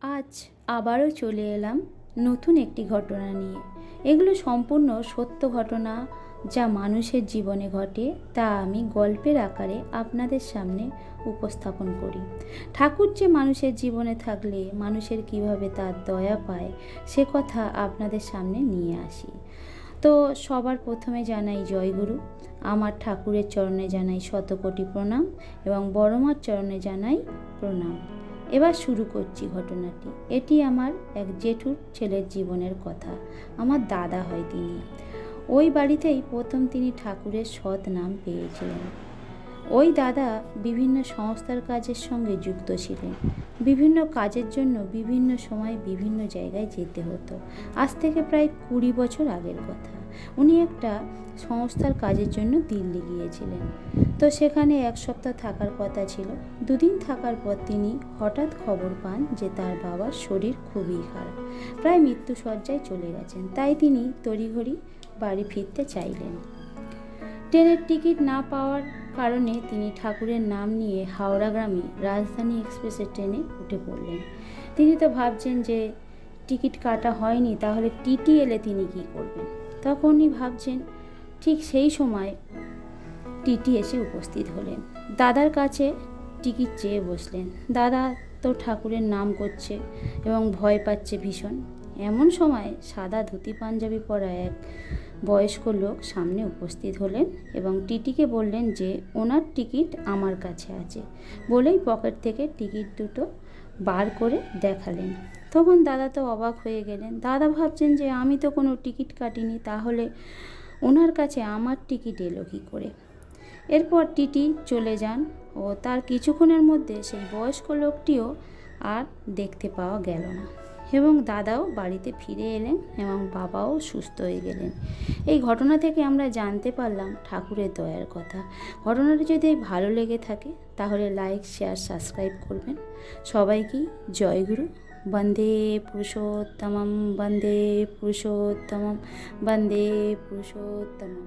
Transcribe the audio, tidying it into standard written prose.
আজ আবারও চলে এলাম নতুন একটি ঘটনা নিয়ে। এগুলো সম্পূর্ণ সত্য ঘটনা, যা মানুষের জীবনে ঘটে, তা আমি গল্পের আকারে আপনাদের সামনে উপস্থাপন করি। ঠাকুর যে মানুষের জীবনে থাকলে মানুষের কিভাবে তার দয়া পায়, সে কথা আপনাদের সামনে নিয়ে আসি। তো সবার প্রথমে জানাই জয়গুরু। আমার ঠাকুরের চরণে জানাই শতকোটি প্রণাম এবং বড়মার চরণে জানাই প্রণাম। এবার শুরু করছি ঘটনাটি। এটি আমার এক জেঠুর ছেলের জীবনের কথা। আমার দাদা হয় তিনি। ওই বাড়িতেই প্রথম তিনি ঠাকুরের সৎ নাম পেয়েছিলেন। ওই দাদা বিভিন্ন সংস্থার কাজের সঙ্গে যুক্ত ছিলেন। বিভিন্ন কাজের জন্য বিভিন্ন সময় বিভিন্ন জায়গায় যেতে হতো। আজ থেকে প্রায় 20 বছর আগের কথা। উনি একটা সংস্থার কাজের জন্য দিল্লি গিয়েছিলেন। তো সেখানে এক সপ্তাহ থাকার কথা ছিল। 2 দিন থাকার পর তিনি হঠাৎ খবর পান যে তার বাবার শরীর খুবই খারাপ, প্রায় মৃত্যুশয্যায় চলে গেছেন। তাই তিনি তড়িঘড়ি বাড়ি ফিরতে চাইলেন। ট্রেনের টিকিট না পাওয়ার কারণে তিনি ঠাকুরের নাম নিয়ে হাওড়া গ্রামে রাজধানী এক্সপ্রেসের ট্রেনে উঠে পড়লেন। তিনি তো ভাবছেন যে টিকিট কাটা হয়নি, তাহলে টিটি এলে তিনি কী করবেন। তখনই ভাবছেন, ঠিক সেই সময় টিটি এসে উপস্থিত হলেন। দাদার কাছে টিকিট চেয়ে বসলেন। দাদা তো ঠাকুরের নাম করছে এবং ভয় পাচ্ছে ভীষণ। এমন সময় সাদা ধুতি পাঞ্জাবি পরা এক বয়স্ক লোক সামনে উপস্থিত হলেন এবং টিটিকে বললেন যে ওনার টিকিট আমার কাছে আছে বলেই পকেট থেকে টিকিট দুটো বার করে দেখালেন। তখন দাদা তো অবাক হয়ে গেলেন। দাদা ভাবছেন যে আমি তো কোনো টিকিট কাটিনি, তাহলে ওনার কাছে আমার টিকিট এলো কী করে। এরপর টিটি চলে যান ও তার কিছুক্ষণের মধ্যে সেই বয়স্ক লোকটিও আর দেখতে পাওয়া গেল না এবং দাদাও বাড়িতে ফিরে এলেন এবং বাবাও সুস্থ হয়ে গেলেন। এই ঘটনা থেকে আমরা জানতে পারলাম ঠাকুরের দয়ার কথা। ঘটনাটি যদি ভালো লেগে থাকে তাহলে লাইক, শেয়ার, সাবস্ক্রাইব করবেন। সবাইকেই জয়গুরু। বন্দে পুরুষোত্তমম, বন্দে পুরুষোত্তমম, বন্দে পুরুষোত্তমম।